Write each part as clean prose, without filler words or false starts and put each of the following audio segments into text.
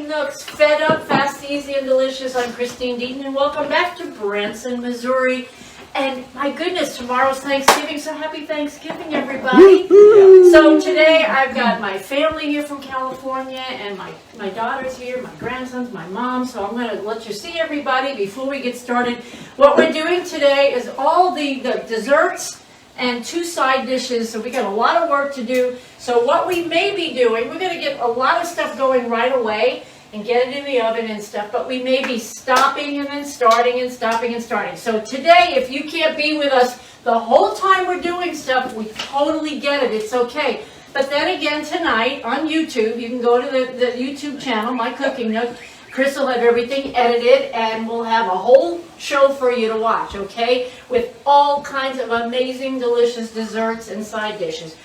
Nooks, Fed Up, Fast, Easy, and Delicious. I'm Christine Deaton, and welcome back to Branson, Missouri. And my goodness, tomorrow's Thanksgiving, so happy Thanksgiving, everybody. So today I've got my family here from California, and my daughter's here, my grandsons, my mom, so I'm going to let you see everybody before we get started. What we're doing today is all the desserts and 2 side dishes, so we got a lot of work to do. So what we may be doing, we're going to get a lot of stuff going right away and get it in the oven and stuff, but we may be stopping and then starting and stopping and starting. So today, if you can't be with us the whole time we're doing stuff, we totally get it, it's okay. But then again, tonight on YouTube, you can go to the YouTube channel, My Cooking Nook. Chris will have everything edited, and we'll have a whole show for you to watch, okay? With all kinds of amazing, delicious desserts and side dishes.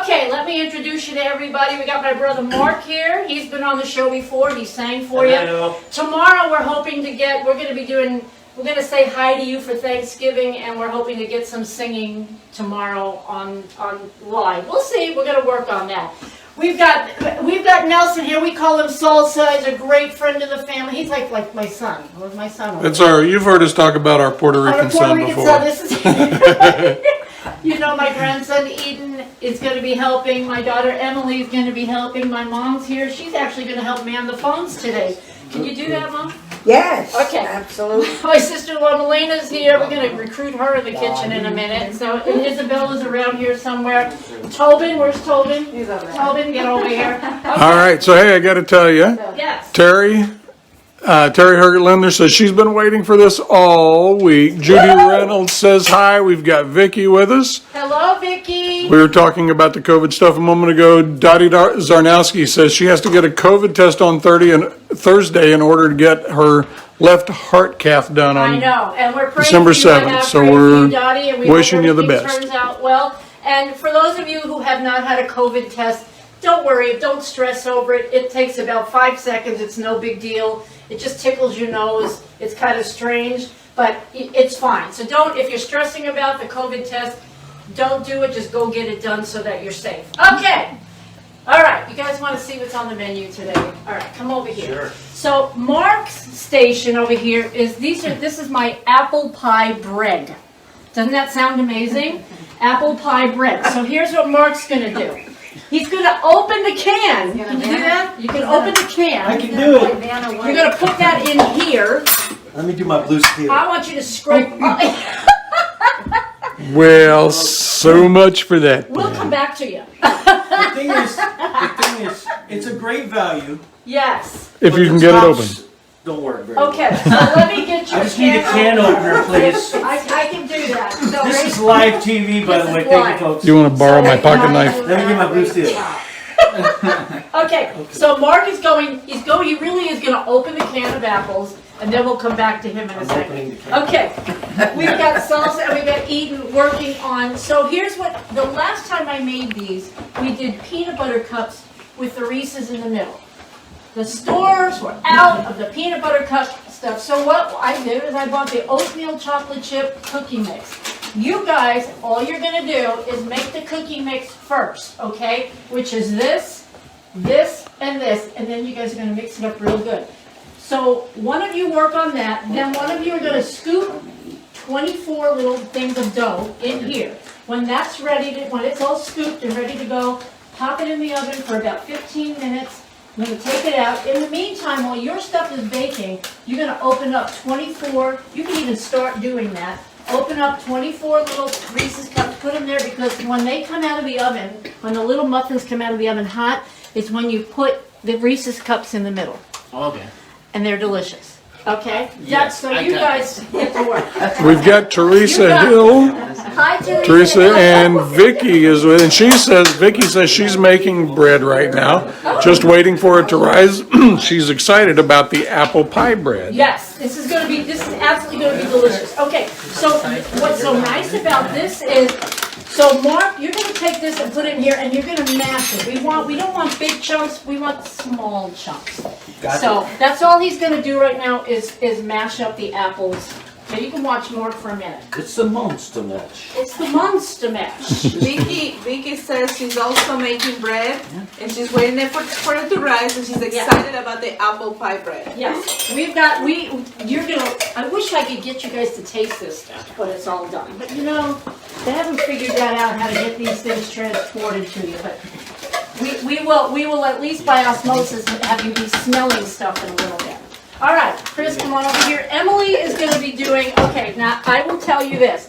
Okay, let me introduce you to everybody. We got my brother Mark here. He's been on the show before. He sang for you. Tomorrow we're hoping to get, we're going to say hi to you for Thanksgiving, and we're hoping to get some singing tomorrow on live. We'll see. We're going to work on that. We've got Nelson here. We call him Salsa. He's a great friend of the family. He's like my son. Where's my son? It's you've heard us talk about our Puerto Rican son before. This is you know, my grandson Eden is going to be helping. My daughter Emily is going to be helping. My mom's here. She's actually going to help man the phones today. Can you do that, Mom? Yes. Okay. Absolutely. My sister-in-law Melina's here. We're going to recruit her in the kitchen in a minute. So Isabella's around here somewhere. Tobin, where's Tobin? He's over there. Tobin, get over here. Okay. All right, so hey, I got to tell you, Yes. Terry Herget-Lindner says she's been waiting for this all week. Judy Reynolds says hi. We've got Vicky with us. Hello, Vicky. We were talking about the COVID stuff a moment ago. Dottie Zarnowski says she has to get a COVID test on Thursday in order to get her left heart cath done on I know, and we're praying December for you right 7th. now. So Praying for we're you, Dottie, and we wishing hope you the everything best. Turns out well. And for those of you who have not had a COVID test, don't worry, don't stress over it. It takes about 5 seconds. It's no big deal. It just tickles your nose. It's kind of strange, but it's fine. So don't, if you're stressing about the COVID test, don't do it. Just go get it done so that you're safe. Okay. All right. You guys want to see what's on the menu today? All right. Come over here. Sure. So Mark's station over here is this is my apple pie bread. Doesn't that sound amazing? Apple pie bread. So here's what Mark's going to do. He's going to open the can. Can you do that? You can open the can. I can do it. You're going to put that in here. Let me do my blue steel. I want you to scrape. Well, so much for that. We'll come back to you. The thing is, it's a great value. Yes. If but you can the get it tops open. Don't work very well. Okay, so let me get your I just need a can opener, please. I can do that. So This is live TV, by This the way. is Thank live. you, folks. You want to borrow my pocket knife? Let me get my blue steel. Okay, so Mark is going, he really is going to open the can of apples, and then we'll come back to him in a opening the second. can. Okay, we've got Salsa and we've got Eden working on, so here's what, the last time I made these, we did peanut butter cups with the Reese's in the middle. The stores were out of the peanut butter cup stuff, so what I did is I bought the oatmeal chocolate chip cookie mix. You guys, all you're going to do is make the cookie mix first, okay? Which is this, this, and this, and then you guys are going to mix it up real good. So one of you work on that, then one of you are going to scoop 24 little things of dough in here. When that's ready, when it's all scooped and ready to go, pop it in the oven for about 15 minutes. I'm going to take it out. In the meantime, while your stuff is baking, you're going to open up 24, you can even start doing that. Open up 24 little Reese's cups, put them there, because when they come out of the oven, when the little muffins come out of the oven hot, is when you put the Reese's cups in the middle. Okay. And they're delicious. Okay? Yes, So I you got guys get to work. We've got Teresa Hill. Hi, Teresa. Teresa and Vicky is with, and Vicky says she's making bread right now, just waiting for it to rise. She's excited about the apple pie bread. Yes, this is absolutely going to be delicious. Okay, so what's so nice about this is, so Mark, you're going to take this and put it in here, and you're going to mash it. We don't want big chunks, we want small chunks. Got So that's all he's going to do right now is mash up the apples So you can watch Mark for a minute. It's the monster mash. It's the monster mash. Vicky says she's also making bread and she's waiting for it to rise and she's excited about the apple pie bread. Yes, I wish I could get you guys to taste this stuff, but it's all done. But you know, they haven't figured that out, how to get these things transported to you, but we will at least by osmosis have you be smelling stuff in a little bit. All right, Chris, come on over here. Emily is going to be doing, okay, now I will tell you this.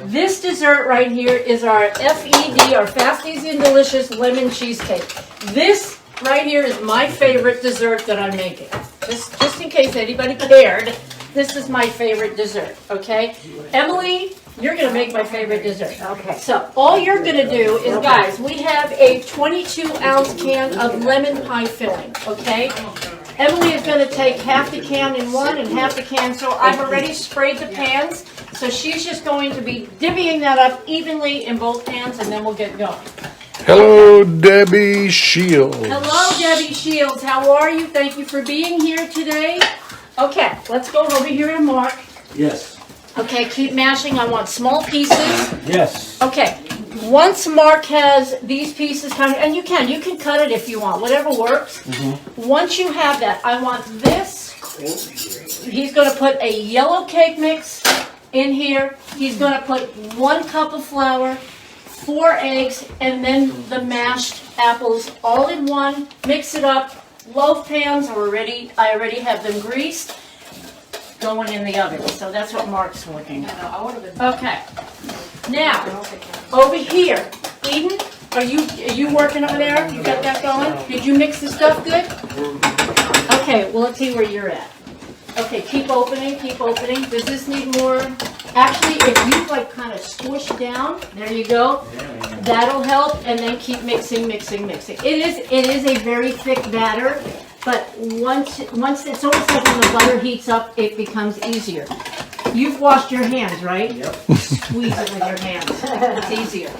This dessert right here is our FED, our Fast, Easy, and Delicious Lemon Cheesecake. This right here is my favorite dessert that I'm making. Just in case anybody cared, this is my favorite dessert, okay? Emily, you're going to make my favorite dessert. Okay. So all you're going to do is, guys, we have a 22-ounce can of lemon pie filling, okay? Emily is going to take half the can in one and half the can, so I've already sprayed the pans, so she's just going to be divvying that up evenly in both pans, and then we'll get going. Hello, Debbie Shields. Hello, Debbie Shields. How are you? Thank you for being here today. Okay, let's go over here to Mark. Yes. Okay, keep mashing. I want small pieces. Yes. Okay, once Mark has these pieces coming, and you can cut it if you want, whatever works. Once you have that, I want this. He's going to put a yellow cake mix in here. He's going to put 1 cup of flour, 4 eggs, and then the mashed apples all in one. Mix it up. Loaf pans are ready. I already have them greased. Going in the oven. So that's what Mark's working on. Okay. Now, over here, Eden, are you working over there? You got that going? Did you mix the stuff good? Okay, well, let's see where you're at. Okay, keep opening, keep opening. Does this need more? Actually, if you like kind of squish down, there you go. That'll help, and then keep mixing, mixing, mixing. It is a very thick batter, but once it's almost like when the butter heats up, it becomes easier. You've washed your hands, right? Yep. Squeeze it with your hands. It's easier.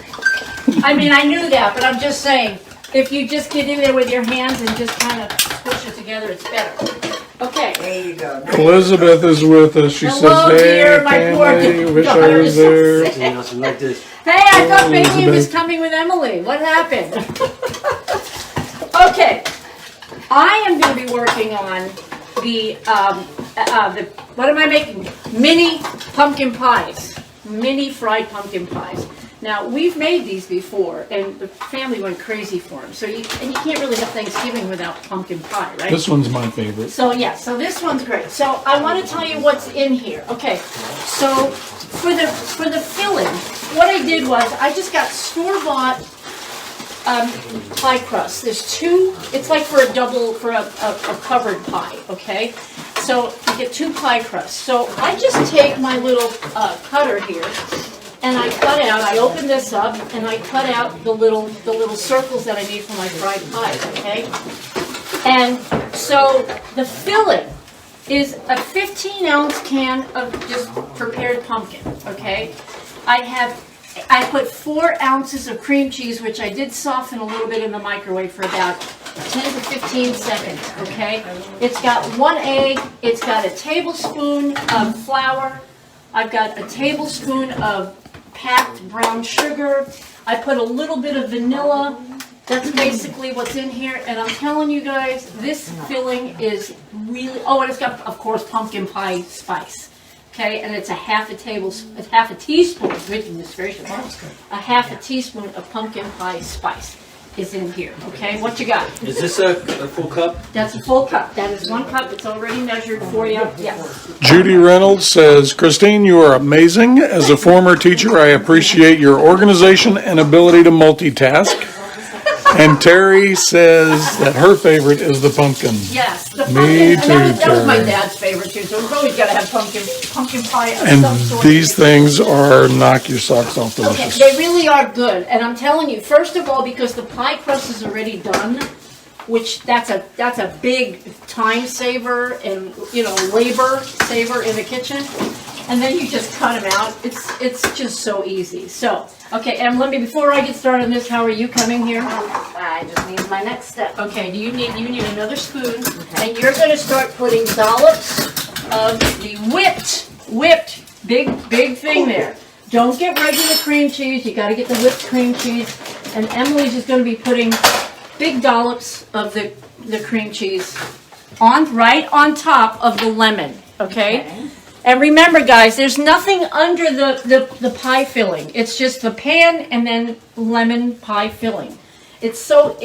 I mean, I knew that, but I'm just saying, if you just get in there with your hands and just kind of squish it together, it's better. Okay. There you go. Elizabeth is with us. She Hello, says, dear, hey, my poor family, wish I daughter was is so there. sick. Nothing like this. Hey, I thought maybe he was Elizabeth. coming with Emily. What happened? Okay. I am going to be working on the what am I making? Mini pumpkin pies. Mini fried pumpkin pies. Now, we've made these before, and the family went crazy for them. So you can't really have Thanksgiving without pumpkin pie, right? This one's my favorite. So yeah, so this one's great. So I want to tell you what's in here. Okay, so for the filling, what I did was I just got store-bought pie crust. There's 2. It's like for a covered pie. Okay, so you get 2 pie crusts. So I just take my little cutter here. And I cut out, I open this up, and I cut out the little circles that I need for my fried pies, okay? And so the filling is a 15-ounce can of just prepared pumpkin, okay? I put 4 ounces of cream cheese, which I did soften a little bit in the microwave for about 10 to 15 seconds, okay? It's got 1 egg, it's got a tablespoon of flour, I've got a tablespoon of packed brown sugar. I put a little bit of vanilla. That's basically what's in here. And I'm telling you guys, this filling is really, oh, and it's got, of course, pumpkin pie spice. Okay, and it's a half a teaspoon, goodness gracious, a half a teaspoon of pumpkin pie spice is in here. Okay, what you got? Is this a full cup? That's a full cup. That is 1 cup. It's already measured for you. Yes. Judy Reynolds says, Christine, you are amazing. As a former teacher, I appreciate your organization and ability to multitask. And Terry says that her favorite is the pumpkin. Yes, the Me pumpkin. too, And that was my Terry. dad's favorite too. So we've always got to have pumpkin pie of And some sort. these things are knock your socks off Okay, delicious. they really are good, and I'm telling you, first of all, because the pie crust is already done, which that's a big time saver and labor saver in the kitchen, and then you just cut them out. It's just so easy. So okay, and let me before I get started on this, how are you coming here? I just need my next step. Okay, you need another spoon, and you're going to start putting dollops of the whipped whipped, big thing there. Don't get regular cream cheese, you gotta get the whipped cream cheese. And Emily's just gonna be putting big dollops of the cream cheese right on top of the lemon, okay? And remember guys, there's nothing under the pie filling. It's just the pan and then lemon pie filling. It's so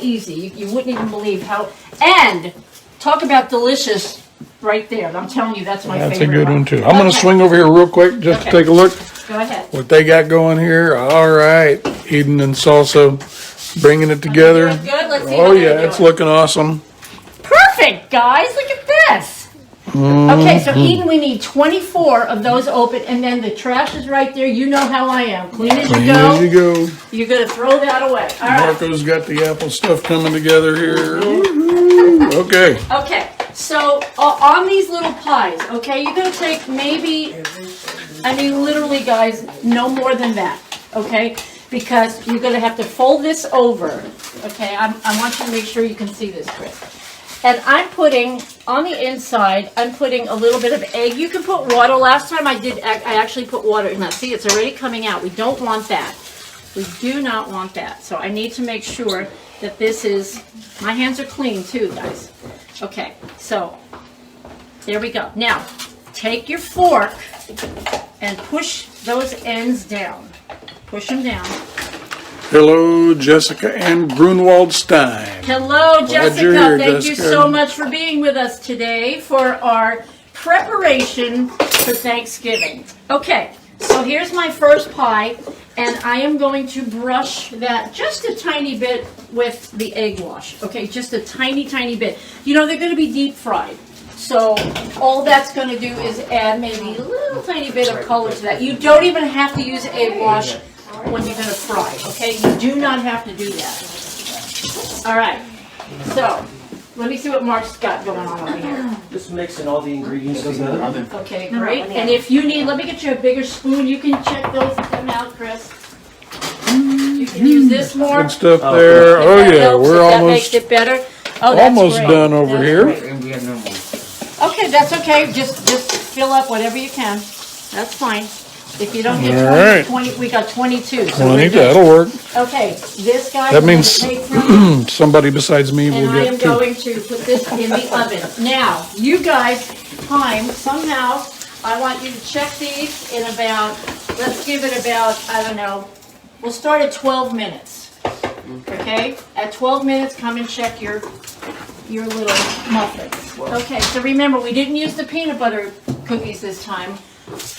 easy. You wouldn't even believe how, and talk about delicious right there. I'm telling you, that's my favorite. That's a good one too. I'm Okay. gonna swing over here real quick just to Okay. take a look Go ahead. what they got going here. All right, Eden and Salsa bringing it together. Good, let's see Oh how yeah, they're it's doing. looking awesome. Perfect, guys, look at this. Okay, so Eden, we need 24 of those open, and then the trash is right there. You know how I am. Clean as you Clean as you go. go. You're gonna throw that away. All right. Marco's got the apple stuff coming together here. Woo-hoo. Okay. Okay, so on these little pies, okay, you're gonna take maybe, I mean, literally, guys, no more than that, okay? Because you're gonna have to fold this over, okay? I want you to make sure you can see this, Chris. And I'm putting, on the inside, I'm putting a little bit of egg. You can put water. Last time I actually put water in that. See, it's already coming out. We don't want that. We do not want that. So I need to make sure that this is, my hands are clean too, guys. Okay, so there we go. Now, take your fork and push those ends down. Push them down. Hello, Jessica and Grunwald Stein. Hello, Jessica. you're here, Thank you Jessica. so much for being with us today for our preparation for Thanksgiving. Okay, so here's my first pie, and I am going to brush that just a tiny bit with the egg wash. Okay, just a tiny bit. You know, they're going to be deep fried. So all that's going to do is add maybe a little tiny bit of color to that. You don't even have to use egg wash when you're going to fry, okay? You do not have to do that. All right, so let me see what Mark's got going on over here. Just mixing all the ingredients together. Okay, great. And if you need, let me get you a bigger spoon. You can check them out, Chris. You can use this more. Good stuff there. If Oh that yeah, helps, we're if that almost makes it better. Oh, that's almost great. done over That's here. great. Okay, that's okay. Just fill up whatever you can. That's fine. If you don't get All 20, right. 20, we got 22. So 20, we're good. that'll work. Okay, this guy. That I'm means gonna take from somebody besides me and will I am get two. going to put this in the oven. Now, you guys, somehow, I want you to check these in about, let's give it about, I don't know, we'll start at 12 minutes. Okay? At 12 minutes, come and check your little muffins. Okay, so remember, we didn't use the peanut butter cookies this time.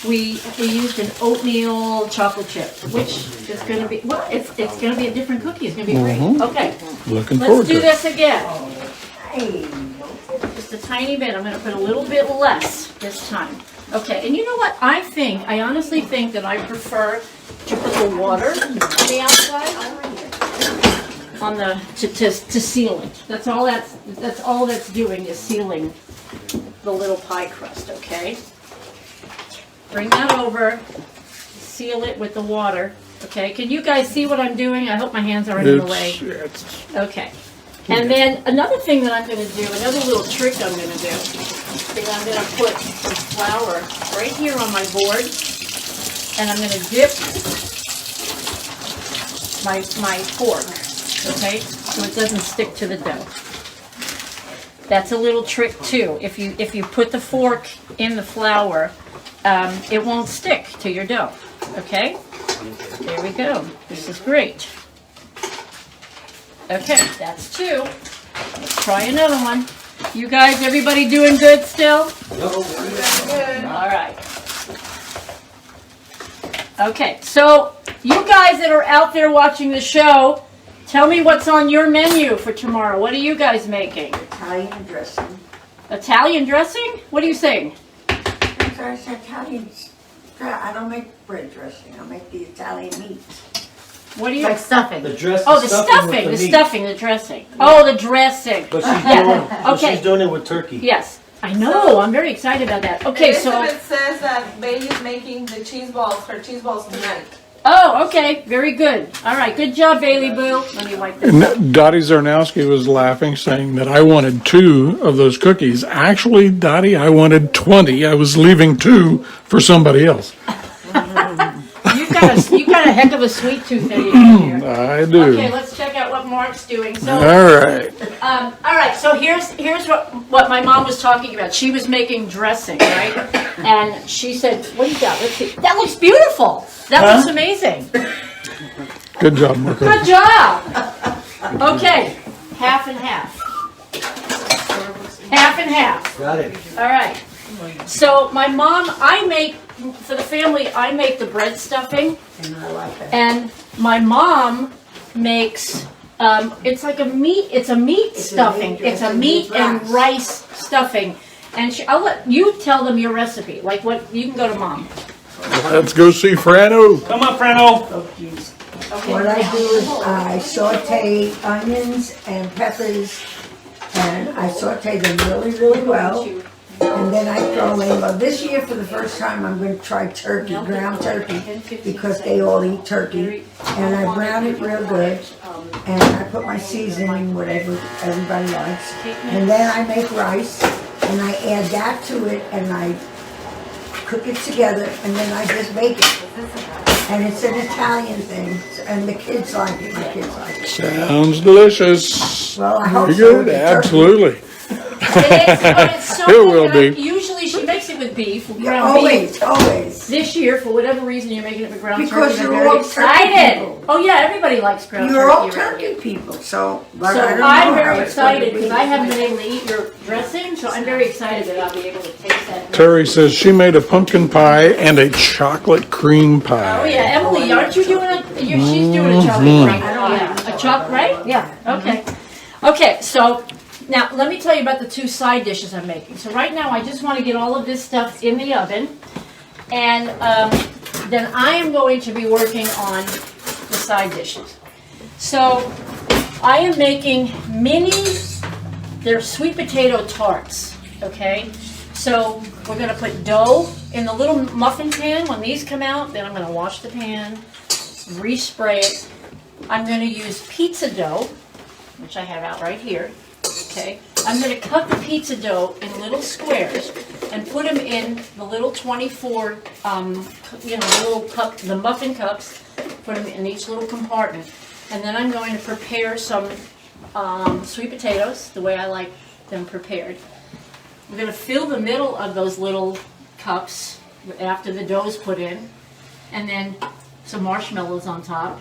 We used an oatmeal chocolate chip, which is going to be, well, it's going to be a different cookie. It's going to be great. Okay, Looking let's forward do to it. this again. Just a tiny bit. I'm going to put a little bit less this time. Okay, and you know what? I honestly think that I prefer to put the water on the outside on the to seal it. That's all that's doing is sealing the little pie crust. Okay. Bring that over. Seal it with the water. Okay. Can you guys see what I'm doing? I hope my hands aren't in the way. It's Okay. And then another thing that I'm going to do, another little trick I'm going to do, is I'm going to put some flour right here on my board, and I'm going to dip my fork, okay, so it doesn't stick to the dough. That's a little trick too. If you put the fork in the flour, it won't stick to your dough. Okay, there we go. This is great. Okay, that's two. Let's try another one. You guys, everybody doing good still? All right. Okay, so you guys that are out there watching the show, tell me what's on your menu for tomorrow. What are you guys making? Italian dressing. Italian dressing? What are you saying? There's Italian. I don't make bread dressing. I make the Italian meat. What are you? Like stuffing. The dress. Oh, the stuffing, the stuffing, the dressing. Oh, the dressing. But Okay. she's doing it with turkey. Yes, I know. I'm very excited about that. Okay, so Elizabeth says that Bailey's making the cheese balls, her cheese balls tonight. Oh, okay, very good. All right, good job, Bailey Boo. Let me wipe this. And Dottie Zarnowski was laughing, saying that I wanted 2 of those cookies. Actually, Dottie, I wanted 20. I was leaving 2 for somebody else. You've got a heck of a sweet tooth that you got here. I do. Okay, let's check out what Mark's doing. So, All right. all right. So here's what my mom was talking about. She was making dressing, right? And she said, "What do you got? Let's see. That looks beautiful. That looks amazing. Good job, Marco. Good job. Okay, half and half. Half and half. Got it. All right. So my mom, for the family, I make the bread stuffing. And I like that. And my mom makes, it's like a meat stuffing. It's a meat and rice stuffing. And I'll let you tell them your recipe. Like you can go to Mom. Let's go see Frano. Come on, Frano. What I do is I saute onions and peppers, and I saute them really, really well. And then I throw in, well, this year for the first time, I'm going to try turkey, ground turkey, because they all eat turkey. And I brown it real good, and I put my seasoning, whatever everybody likes. And then I make rice, and I add that to it, and I cook it together, and then I just bake it. And it's an Italian thing, and the kids like it, my kids like it. Sounds delicious. Well, I hope Very so. good. Absolutely. It's so It good. will be. Usually she makes it with beef, Yeah, ground always, beef. always. This year, for whatever reason, you're making it with ground Because turkey. I'm you're very all turkey excited. people. Oh yeah, everybody likes ground You're all turkey. around here. turkey people, so, but So I don't know I'm how very it's going to excited be. because I haven't been able to eat your dressing, so I'm very excited that I'll be able to taste that. Terry says she made a pumpkin pie and a chocolate cream pie. Oh yeah, Emily, aren't you doing she's doing a chocolate cream pie. A chocolate, right? Yeah. Okay. Okay, so now let me tell you about the 2 side dishes I'm making. So right now I just want to get all of this stuff in the oven, and then I am going to be working on the side dishes. So I am making they're sweet potato tarts, okay? So we're gonna put dough in the little muffin pan. When these come out, then I'm gonna wash the pan, respray it. I'm gonna use pizza dough, which I have out right here, okay? I'm gonna cut the pizza dough in little squares and put them in the little 24, the little cup, the muffin cups, put them in each little compartment. And then I'm going to prepare some sweet potatoes, the way I like them prepared. We're going to fill the middle of those little cups after the dough's put in, and then some marshmallows on top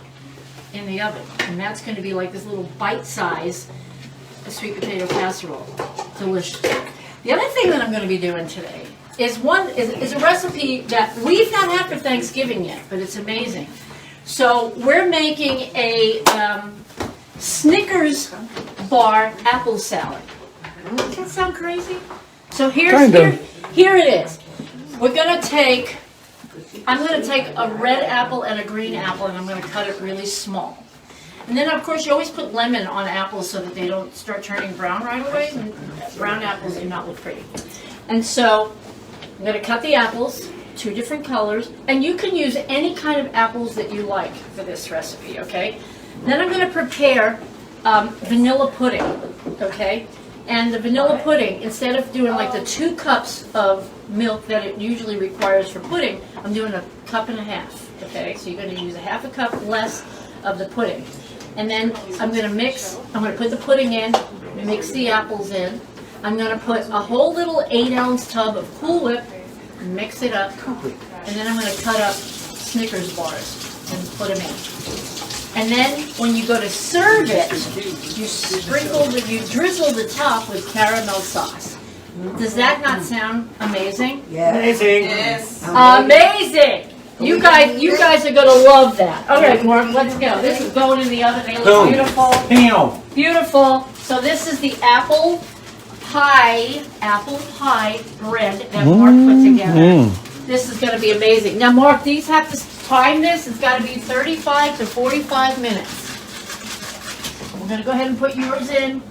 in the oven. And that's going to be like this little bite size sweet potato casserole. Delicious. The other thing that I'm going to be doing today is a recipe that we've not had for Thanksgiving yet, but it's amazing. So we're making a Snickers bar apple salad. Does that sound crazy? So here it is. I'm going to take a red apple and a green apple, and I'm going to cut it really small. And then, of course, you always put lemon on apples so that they don't start turning brown right away. And brown apples do not look pretty. And so I'm going to cut the apples, 2 different colors, and you can use any kind of apples that you like for this recipe, okay? Then I'm going to prepare vanilla pudding, okay? And the vanilla pudding, instead of doing like the 2 cups of milk that it usually requires for pudding, I'm doing 1.5 cups, okay? So you're going to use 1/2 cup less of the pudding. And then I'm going to put the pudding in, mix the apples in. I'm going to put a whole little 8-ounce tub of Cool Whip, mix it up, and then I'm going to cut up Snickers bars and put them in. And then when you go to serve it, you drizzle the top with caramel sauce. Does that not sound amazing? Yeah. Amazing. Yes. Amazing! You guys are gonna love that. All right, Mark, let's go. This is going in the oven. They look Boom. beautiful. Bam. Beautiful. So this is the apple pie bread that Mark put together. This is gonna be amazing. Now, Mark, these have to time this. It's got to be 35 to 45 minutes. We're gonna go ahead and put yours in.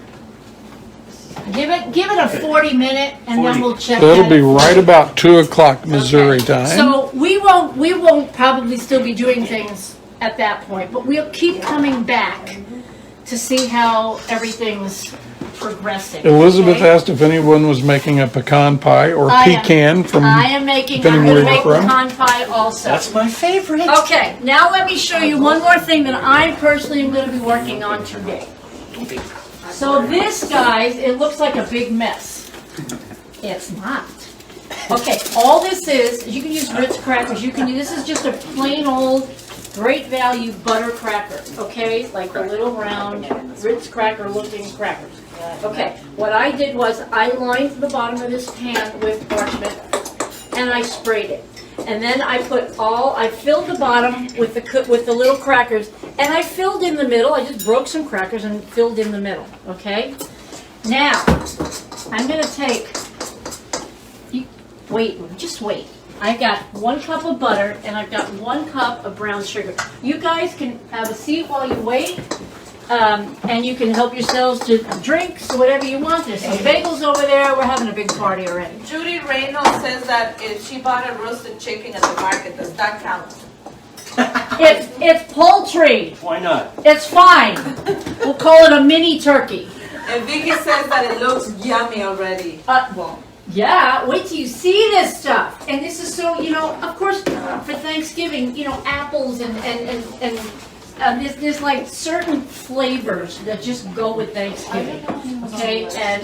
Give it a 40-minute, and then we'll check. That'll at be it. right about 2 o'clock Missouri time. So we won't probably still be doing things at that point, but we'll keep coming back to see how everything's progressing. Elizabeth okay? asked if anyone was making a pecan pie or I am. pecan from. I am making. depending I'm going to where make you're from. pecan pie also. That's my favorite. Okay, now let me show you one more thing that I personally am going to be working on today. So this, guys, it looks like a big mess. It's not. Okay, all this is you can use Ritz crackers. This is just a plain old great value butter cracker, okay? Like the little round Ritz cracker looking crackers. Okay, what I did was I lined the bottom of this pan with parchment and I sprayed it. And then I filled the bottom with the little crackers, and I filled in the middle. I just broke some crackers and filled in the middle, okay? Now, I'm gonna take, just wait. I got 1 cup of butter, and I've got 1 cup of brown sugar. You guys can have a seat while you wait, and you can help yourselves to drinks, whatever you want. There's some bagels over there. We're having a big party already. Judy Reynolds says that if she bought a roasted chicken at the market, does that count? It's poultry. Why not? It's fine. We'll call it a mini turkey. And Vicky says that it looks yummy already. Yeah, wait till you see this stuff. And this is so, of course, for Thanksgiving, apples and there's like certain flavors that just go with Thanksgiving. Okay, and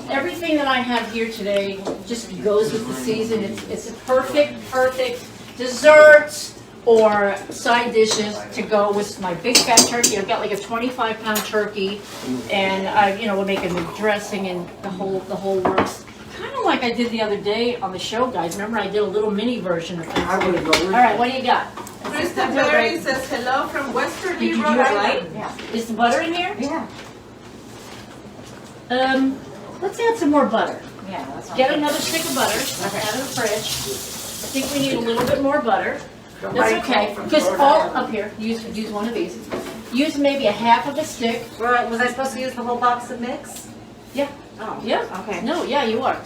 everything that I have here today just goes with the season. It's a perfect desserts or side dishes to go with my big fat turkey. I've got like a 25-pound turkey, and we're making the dressing and the whole works. Kind of like I did the other day on the show, guys. Remember, I did a little mini version of it. All right, what do you got? Krista Berry says hello from Westerly, Did you Rhode do it Island. right? Yeah. Is the butter in here? Yeah. Let's add some more butter. Yeah, that's Get another stick of butter out of the fridge. I think we need a little bit more butter. That's okay, because all up here, use one of these. Use maybe a half of a stick. Was I supposed to use the whole box of mix? Yeah. Oh. Yeah. Okay. No, yeah, you are.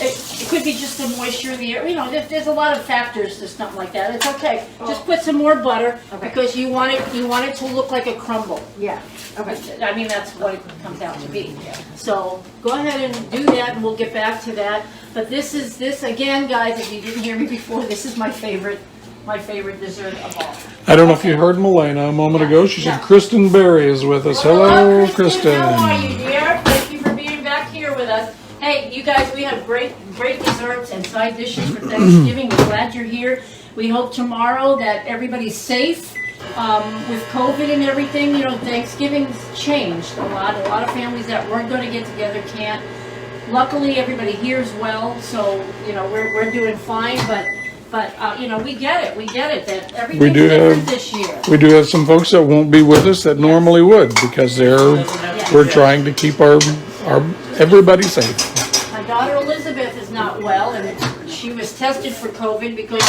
It could be just the moisture in the air. There's a lot of factors to something like that. It's okay. Just put some more butter because you want it to look like a crumble. Yeah. Okay. I mean, that's what it comes out to be. So go ahead and do that, and we'll get back to that. But this again, guys, if you didn't hear me before, this is my favorite dessert of all. I don't know if you heard Milena a moment ago. She said Kristen Berry is with us. Hello, Hello, Kristen. How are you, dear? Thank you for being back here with us. Hey, you guys, we have great desserts and side dishes for Thanksgiving. We're glad you're here. We hope tomorrow that everybody's safe. With COVID and everything, Thanksgiving's changed a lot. A lot of families that weren't going to get together can't. Luckily, everybody here is well, so we're doing fine. But we get it. We get it that everything's different this year. We do have some folks that won't be with us that normally would because we're trying to keep our everybody safe. My daughter Elizabeth is not well, and she was tested for COVID because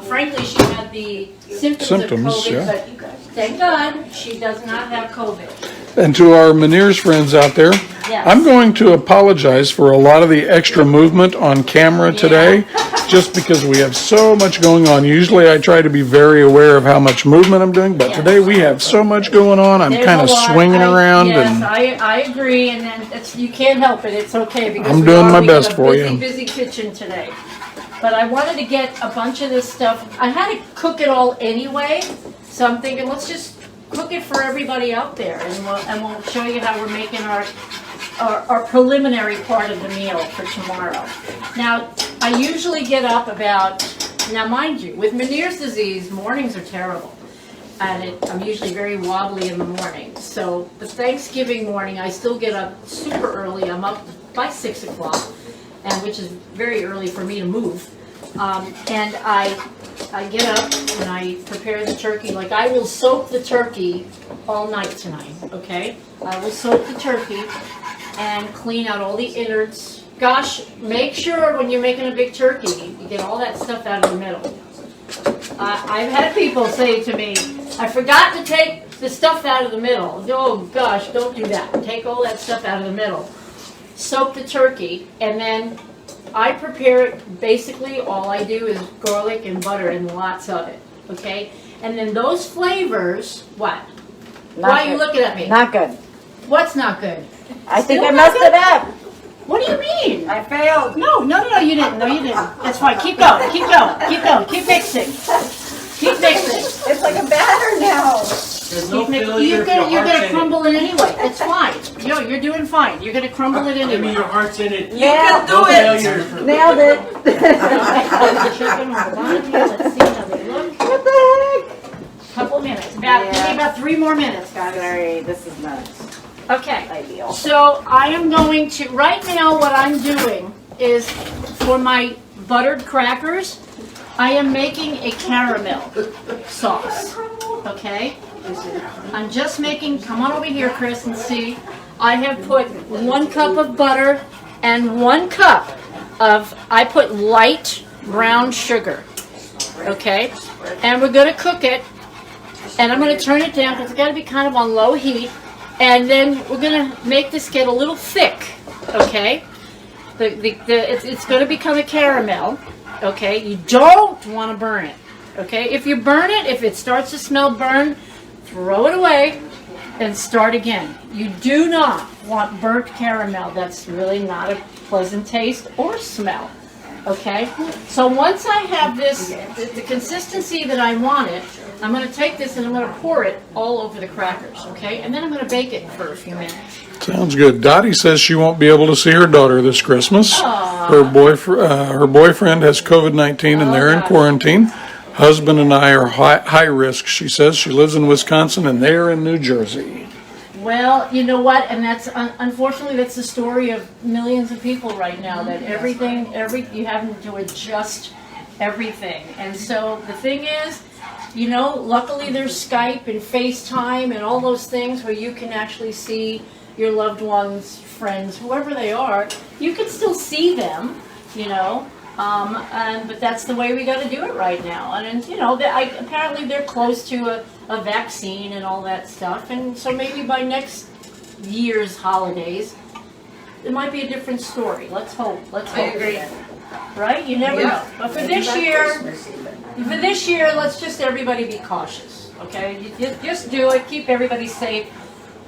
frankly she had the symptoms of COVID, yeah. but thank God she does not have COVID. And to our Meniere's friends out there, Yes. I'm going to apologize for a lot of the extra movement on camera today, just because we have so much going on. Usually I try to be very aware of how much movement I'm doing, but today we have so much going on. I'm There's kind a of lot. swinging around Yes, and I agree, and then you can't help it. It's okay because I'm doing my we have best a for busy, you. busy kitchen today. But I wanted to get a bunch of this stuff. I had to cook it all anyway, so I'm thinking let's just cook it for everybody out there, and we'll show you how we're making our preliminary part of the meal for tomorrow. Now, I usually get up now mind you, with Meniere's disease, mornings are terrible. And I'm usually very wobbly in the morning. So the Thanksgiving morning, I still get up super early. I'm up by 6 o'clock, which is very early for me to move. And I get up and I prepare the turkey. Like I will soak the turkey all night tonight, okay? I will soak the turkey and clean out all the innards. Gosh, make sure when you're making a big turkey, you get all that stuff out of the middle. I've had people say to me, I forgot to take the stuff out of the middle. Oh gosh, don't do that. Take all that stuff out of the middle. Soak the turkey, and then I prepare it, basically all I do is garlic and butter and lots of it, okay? And then those flavors, what? Why are you looking at me? Not good. What's not good? I think Still I not messed good? it up. What do you mean? I failed. No, you didn't. No, you didn't. It's fine. Keep going. Keep going. Keep going. Keep mixing. Keep mixing. It's like a batter now. There's no Keep mixing. failure You're if your gonna heart's in crumble it anyway. It's fine. No, you're doing fine. You're gonna crumble it it. I mean, anyway. your heart's in it. Yeah. No failure. Nailed it. Chicken, hold on here. Let's see how they look. What the heck? Couple minutes. Give me about 3 more minutes, guys. Sorry, this is not Okay. ideal. So I am going to, right now what I'm doing is for my buttered crackers, I am making a caramel sauce, okay? I'm just making, come on over here, Chris, and see. I have put 1 cup of butter and 1 cup of, I put light brown sugar, okay? And we're gonna cook it, and I'm gonna turn it down because it's gotta be kind of on low heat. And then we're gonna make this get a little thick, okay? It's gonna become a caramel, okay? You don't want to burn it, okay? If you burn it, if it starts to smell burned, throw it away and start again. You do not want burnt caramel. That's really not a pleasant taste or smell, okay? So once I have this, the consistency that I want it, I'm going to take this and I'm going to pour it all over the crackers, okay? And then I'm going to bake it for a few minutes. Sounds good. Dottie says she won't be able to see her daughter this Christmas. Her boyfriend has COVID-19 and they're in quarantine. Husband and I are high risk. She says she lives in Wisconsin and they're in New Jersey. Well, you know what? And that's unfortunately that's the story of millions of people right now. That you have to adjust everything. And so the thing is, you know, luckily there's Skype and FaceTime and all those things where you can actually see your loved ones, friends, whoever they are. You can still see them, you know. But that's the way we got to do it right now. And you know, apparently they're close to a vaccine and all that stuff. And so maybe by next year's holidays, it might be a different story. Let's hope. Let's hope. I agree. Right? You never know. But for this year, let's just everybody be cautious. Okay? You just do it. Keep everybody safe.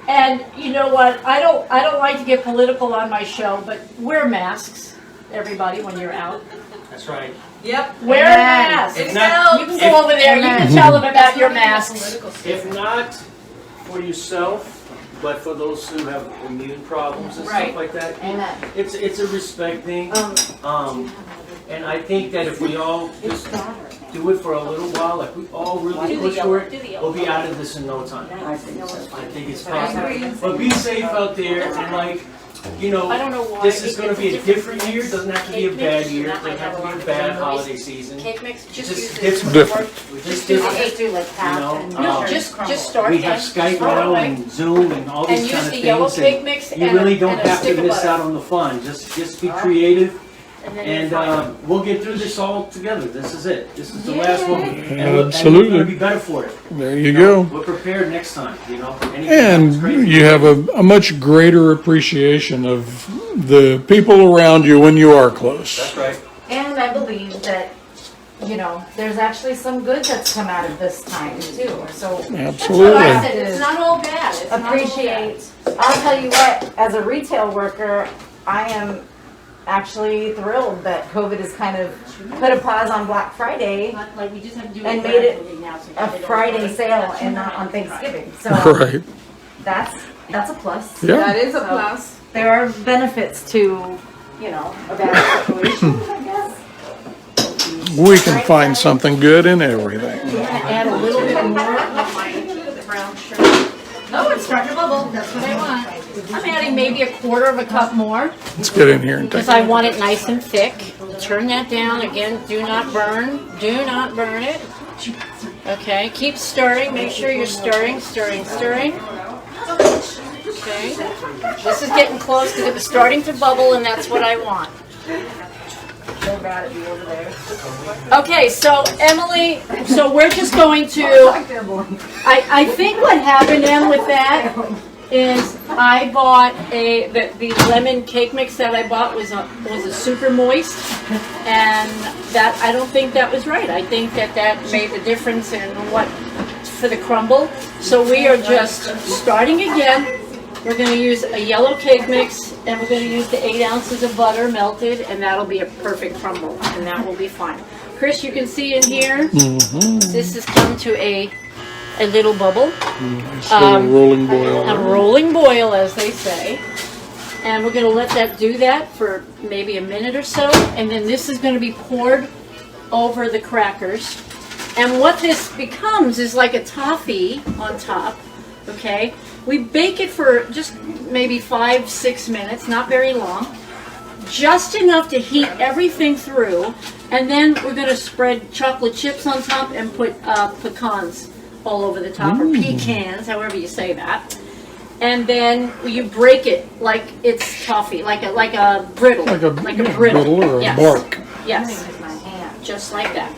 And you know what? I don't like to get political on my show, but wear masks, everybody, when you're out. That's right. Yep. Wear a mask. It's If not- out. You can go over there. You can tell them about your masks. If not for yourself, but for those who have immune problems and Right. stuff like that, Amen. it's a respect thing. And I think that if we all just do it for a little while, like we all really push for it, we'll be out of this in no time. I think so. I think it's possible. But be safe out there and like, you know, I don't know why. this is going to be a different year. It doesn't have to be a bad year. It doesn't have to be a bad holiday season. Cake mix, just Just use different. Different. We're just do I different. just do like half know, and No, sure just crumble. start We have and Skype throw it now away. and Zoom and all And these use kind of the yellow things. cake mix You and really a- don't and a have to stick of miss butter. out on the fun. Just be creative. And then you're And fine. we'll get through this all together. This is it. This is the last one. And we're Absolutely. going to be better for it. There you go. We're prepared next time, you know. Anything And happens, crazy. you have a much greater appreciation of the people around you when you are close. That's right. And I believe that, you know, there's actually some good that's come out of this time too. So That's what I Absolutely. said. It's not all bad. It's not all bad. appreciate. I'll tell you what, as a retail worker, I am actually thrilled that COVID has kind of put a pause on Black Friday, Like we just have to do And it made it gradually now, so a they don't Friday rush. sale and not on Thanksgiving. So Right. that's a plus. Yeah. That is a plus. There are benefits to, you know, a bad situation, I guess. We can find something good in everything. I'm gonna add a little bit more of my brown sugar. Oh, it's starting to bubble. That's what I want. I'm adding maybe a quarter of a cup more Let's get in here and take because I want it nice and thick. Turn that down again. Do not burn. Do not burn it. Okay. Keep stirring. Make sure you're stirring, stirring, stirring. Okay. This is getting close because it was starting to bubble, and that's what I want. so bad at you over there. Okay, so Emily, so we're just going to, I think what happened, Em, with that is I bought the lemon cake mix that I bought was a super moist, and that, I don't think that was right. I think that made the difference in what, for the crumble. So we are just starting again. We're going to use a yellow cake mix, and we're going to use the 8 ounces of butter melted, and that'll be a perfect crumble, and that will be fine. Chris, you can see in here, this has come to a little bubble. Still rolling boil. A rolling boil, as they say. And we're going to let that do that for maybe a minute or so, and then this is going to be poured over the crackers. And what this becomes is like a toffee on top, okay? We bake it for just maybe 5-6 minutes, not very long. Just enough to heat everything through, and then we're going to spread chocolate chips on top and put pecans all over the top, or pecans, however you say that. And then you break it like it's toffee, like a brittle, Like a brittle, or a yes. bark. Yes, just like that.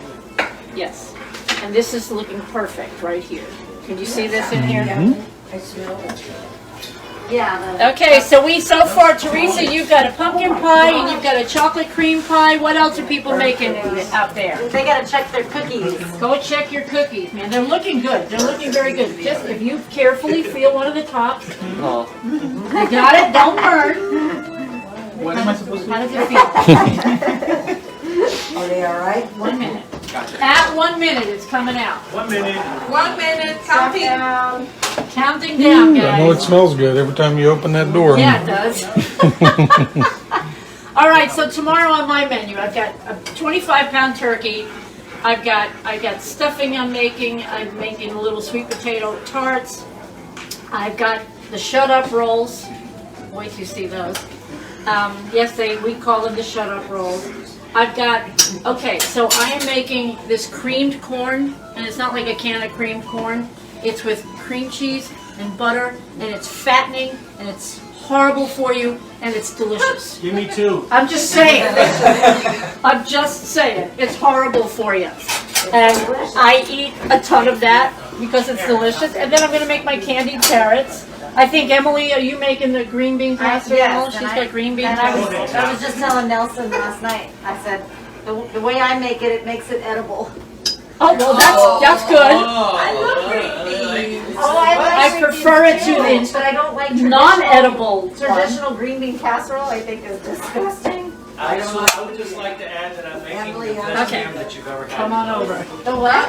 Yes, and this is looking perfect right here. Can you see this in here? I smell it. Yeah. Okay, so far, Teresa, you've got a pumpkin pie and you've got a chocolate cream pie. What else are people making out there? They gotta check their cookies. Go check your cookies, man. They're looking good. They're looking very good. Just if you carefully feel one of the tops. You got it? Don't burn. What am I supposed to How does it feel? Are they all right? 1 minute. At 1 minute, it's coming out. 1 minute. 1 minute, counting. Counting down, I know it guys. smells good every time you open that door. Yeah, it does. All right, so tomorrow on my menu, I've got a 25-pound turkey. I've got stuffing I'm making. I'm making little sweet potato tarts. I've got the shut-up rolls. Wait till you see those. Yes, we call them the shut-up rolls. I've got, okay, so I am making this creamed corn, and it's not like a can of creamed corn. It's with cream cheese and butter, and it's fattening, and it's horrible for you, and it's delicious. Give me 2. I'm just saying. I'm just saying. It's horrible for you. And I eat a ton of that because it's delicious. And then I'm going to make my candied carrots. I think, Emily, are you making the green bean casserole? Yes, She's and got green bean and casserole. I was just telling Nelson last night, I said, the way I make it, it makes it edible. Oh, well, that's good. I love green beans. Oh, I prefer it to the but I don't like non-edible one. traditional green bean casserole. I think is disgusting. I would just like to add that I'm making the best Okay. ham that you've ever had. Come on over. The what?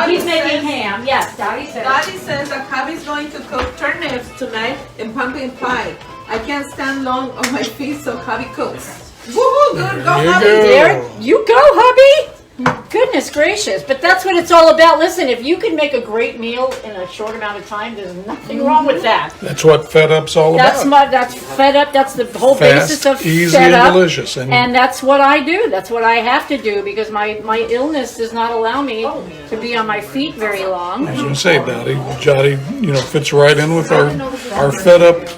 He's making ham. Yes, Dottie said. Dottie says that Javi's going to cook turnips tonight and pumpkin pie. I can't stand long on my feet, so Javi cooks. Woohoo! Good, go There you Javi! go. There you go, hubby. Goodness gracious, but that's what it's all about. Listen, if you can make a great meal in a short amount of time, there's nothing wrong with that. That's what Fed Up's all That's about. that's Fed Up. That's the whole basis of Fast, easy, Fed and Up. delicious. And that's what I do. That's what I have to do because my illness does not allow me to be on my feet very long. I was going to say, Jotty, fits right in with our Fed Up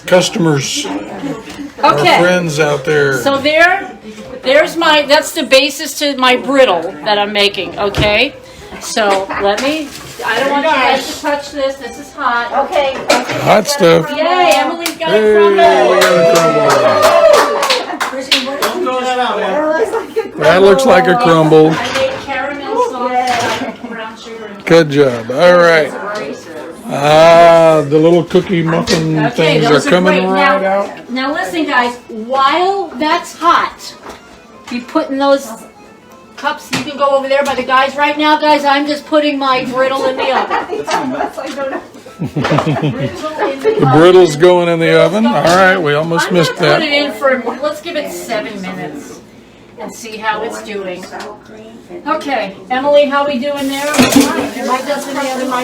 customers, our Okay, friends out there. so that's the basis to my brittle that I'm making, okay? So I don't want you guys to touch this. This is hot. Okay. Hot stuff. Yay, Emily's got Hey, a we crumble. got a crumble. Don't throw that out, man. That looks like a crumble. I made caramel sauce and brown sugar and Good job. All right. The little cookie muffin okay, things those are coming great. right out. Now listen, guys. While that's hot, be putting those cups. You can go over there by the guys right now, guys. I'm just putting my brittle in the oven. The brittle's going in the oven. All right, we almost I'm missed gonna put it that. in for. Let's give it 7 minutes and see how it's doing. Okay, Emily, how we doing there? Am I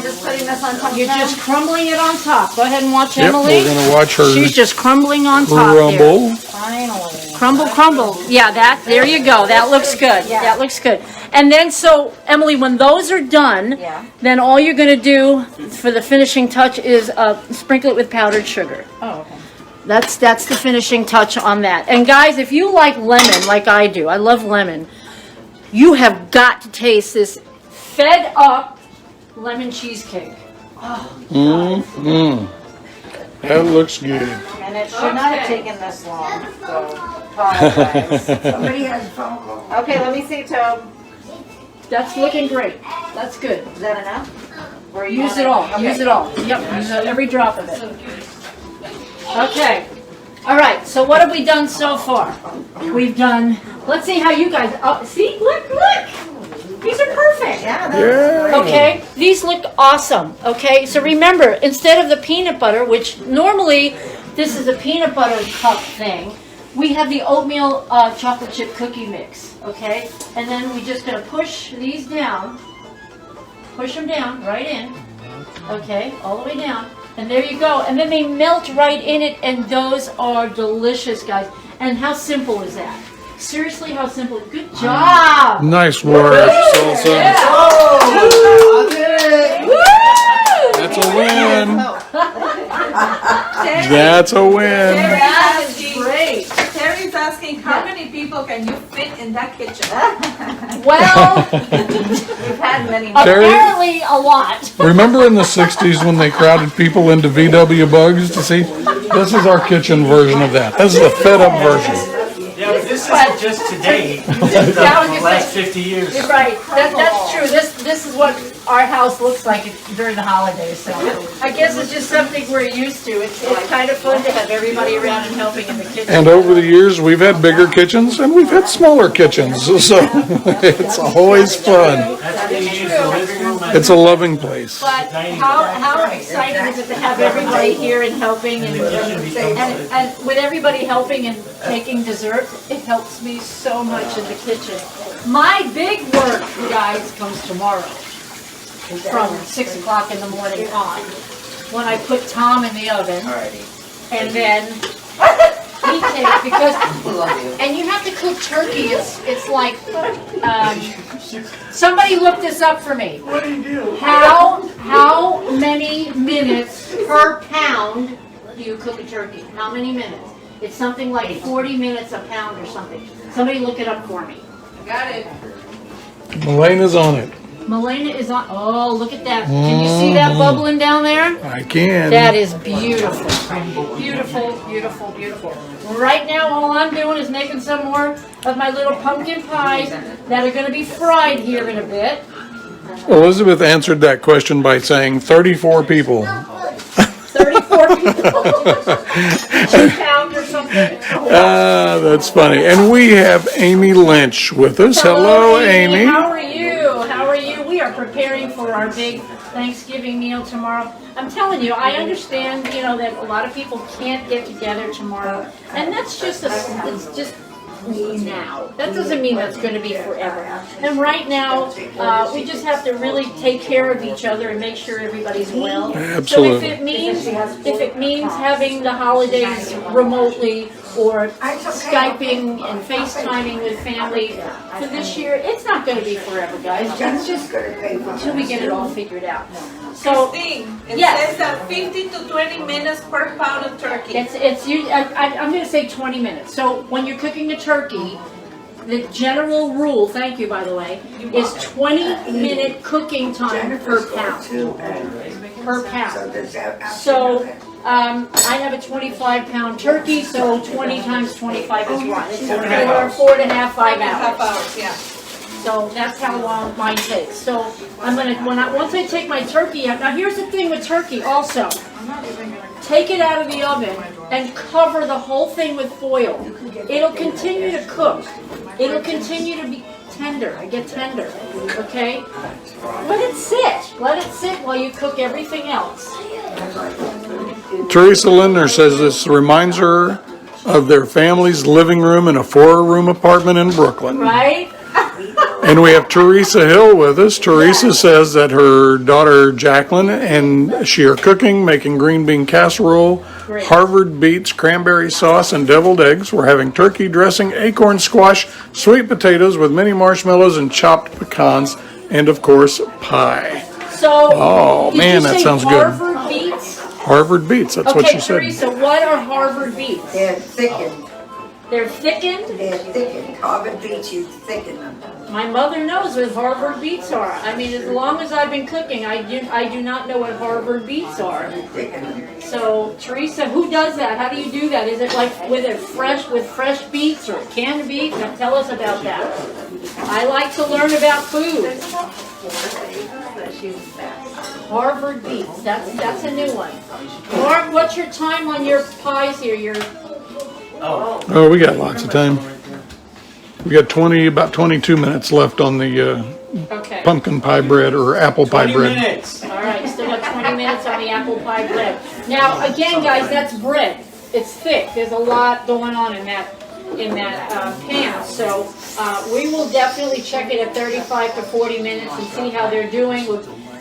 just putting this on top? You're just crumbling it on top. Go ahead and watch Yep, Emily. we're gonna watch her She's just crumbling on top there. crumble. Finally. Crumble, crumble. Yeah, there you go. That looks good. Yeah. That looks good. And then, so, Emily, when those are done, Yeah. then all you're going to do for the finishing touch is sprinkle it with powdered sugar. Oh, okay. That's the finishing touch on that. And guys, if you like lemon, like I do, I love lemon, you have got to taste this Fed Up lemon cheesecake. That looks good. And it should not have taken this long, so apologize. Somebody has a phone call. Okay, let me see, Tobe. That's looking great. That's good. Is that enough? Or you Use want it all. Okay. Use it all. Yep. Use every drop of it. Okay. All right. So what have we done so far? We've done. Let's see how you guys. Oh, see, look. These are perfect. Yeah, Yeah. Okay. These look awesome. Okay. So remember, instead of the peanut butter, which normally this is a peanut butter cup thing, we have the oatmeal chocolate chip cookie mix. Okay. And then we're just gonna push these down. Push them down, right in. Okay, all the way down. And there you go. And then they melt right in it, and those are delicious, guys. And how simple is that? Seriously, how simple. Good job. Nice work, Salsa. Yeah. Woo! That's a win. Terry, That's a win. That is great. Terry's asking how many people can you fit in that kitchen? Well, We've had many. Terry? apparently a lot. Remember in the 60s when they crowded people into VW bugs to see? This is our kitchen version of that. This is the Fed Up version. Yeah, but this isn't just today. This is the last 50 years. You're right. That's true. This is what our house looks like during the holidays. So I guess it's just something we're used to. It's kind of fun to have everybody around and helping in the kitchen. And over the years, we've had bigger kitchens and we've had smaller kitchens. So it's always fun. That's when you use the living room. It's a loving place. But how exciting is it to have everybody here and helping and with everybody helping and taking dessert, it helps me so much in the kitchen. My big work, you guys, comes tomorrow from 6 o'clock in the morning on, when I put Tom in the oven and then he takes, because, and you have to cook turkey, it's like, somebody look this up for me. What do you do? How many minutes per pound do you cook a turkey? How many minutes? It's something like 40 minutes a pound or something. Somebody look it up for me. Got it. Melena's on it. Melena is on, oh, look at that. Can you see that bubbling down there? I can. That is beautiful. Beautiful, beautiful, beautiful. Right now, all I'm doing is making some more of my little pumpkin pies that are going to be fried here in a bit. Elizabeth answered that question by saying 34 people. 34 people. 2 pounds or something. That's funny. And we have Amy Lynch with us. Hello, Amy. How are you? How are you? We are preparing for our big Thanksgiving meal tomorrow. I'm telling you, I understand, that a lot of people can't get together tomorrow. And that's just it's just now. That doesn't mean that's going to be forever. And right now, we just have to really take care of each other and make sure everybody's well. Absolutely. So if it means having the holidays remotely or Skyping and FaceTiming with family for this year, it's not going to be forever, guys. It's just until we get it all figured out. So Christine, it yes. says that 15 to 20 minutes per pound of turkey. I'm going to say 20 minutes. So when you're cooking a turkey, the general rule, thank you by the way, is 20-minute cooking time per pound. Per pound. So I have a 25-pound turkey, so 20 times 25 is what? It's 4.5, 5 Half hours. hours, yeah. So that's how long mine takes. So I'm gonna once I take my turkey out. Now here's the thing with turkey also. Take it out of the oven and cover the whole thing with foil. It'll continue to cook. It'll continue to be tender. I get tender. Okay? Let it sit. Let it sit while you cook everything else. Teresa Lindner says this reminds her of their family's living room in a 4-room apartment in Brooklyn. Right? And we have Teresa Hill with us. Teresa says that her daughter Jacqueline and she are cooking, making green bean casserole, Great. Harvard beets, cranberry sauce, and deviled eggs. We're having turkey dressing, acorn squash, sweet potatoes with mini marshmallows and chopped pecans, and of course, pie. So, Oh, did man, you that say sounds good. Harvard beets? Harvard beets, that's what Okay, she said. Teresa, what are Harvard beets? They're thickened, They're thickened? they're thickened. Harvard beets, you thicken them. My mother knows what Harvard beets are. I mean, as long as I've been cooking, I do not know what Harvard beets are. Thicken them. So, Teresa, who does that? How do you do that? Is it like with fresh beets or canned beets? Now, tell us about that. I like to learn about food. Harvard beets. That's a new one. Mark, what's your time on your pies here? Oh, we got lots of time. We got about 22 minutes left on the Okay. pumpkin pie bread or apple pie 20 bread. minutes. All right, still got 20 minutes on the apple pie bread. Now, again, guys, that's bread. It's thick. There's a lot going on in that pan. So we will definitely check it at 35 to 40 minutes and see how they're doing.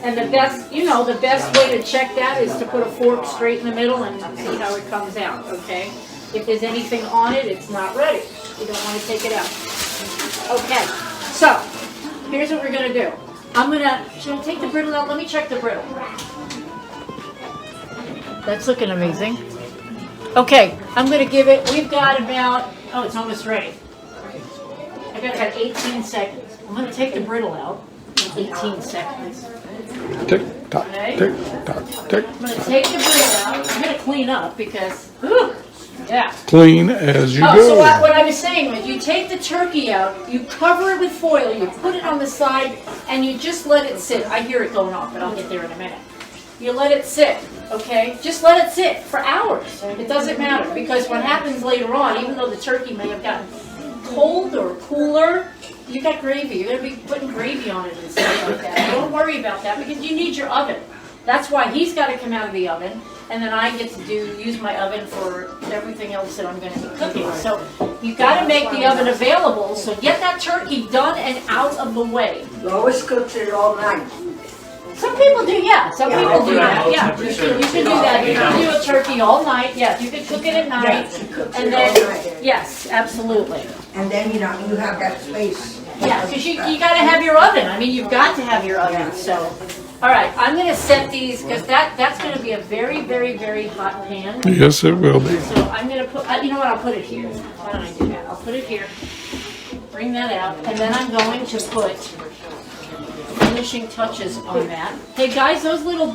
And the best way to check that is to put a fork straight in the middle and see how it comes out. Okay. If there's anything on it, it's not ready. You don't want to take it out. Okay. So here's what we're gonna do. Should I take the brittle out? Let me check the brittle. That's looking amazing. Okay, I'm gonna give it, we've got about, oh, it's almost ready. I got about 18 seconds. I'm gonna take the brittle out. 18 seconds. Tick tock, Okay. tick tock, tick I'm gonna tock. take the brittle out. I'm gonna clean up because, whew, yeah. Clean as you Oh, so go. what I was saying was you take the turkey out, you cover it with foil, you put it on the side, and you just let it sit. I hear it going off, but I'll get there in a minute. You let it sit, okay? Just let it sit for hours. It doesn't matter, because what happens later on, even though the turkey may have gotten cold or cooler, you got gravy. You're going to be putting gravy on it and stuff like that. Don't worry about that, because you need your oven. That's why he's got to come out of the oven, and then I get to use my oven for everything else that I'm going to be cooking. So you've got to make the oven available, so get that turkey done and out of the way. Lois cooks it all night. Some people do, yeah. Some Yeah, people do that, low yeah. You can do that. You can do a turkey all night, yeah. You can cook it at night, She cooks and it all then, night. yes, absolutely. And then, you have that space. Yeah, because you got to have your oven. I mean, you've got to have your oven, so. All right, I'm going to set these, because that's going to be a very, very, very hot pan. Yes, it will be. So I'm going to put, you know what, I'll put it here. Why don't I do that? I'll put it here, bring that out, and then I'm going to put finishing touches on that. Hey guys, those little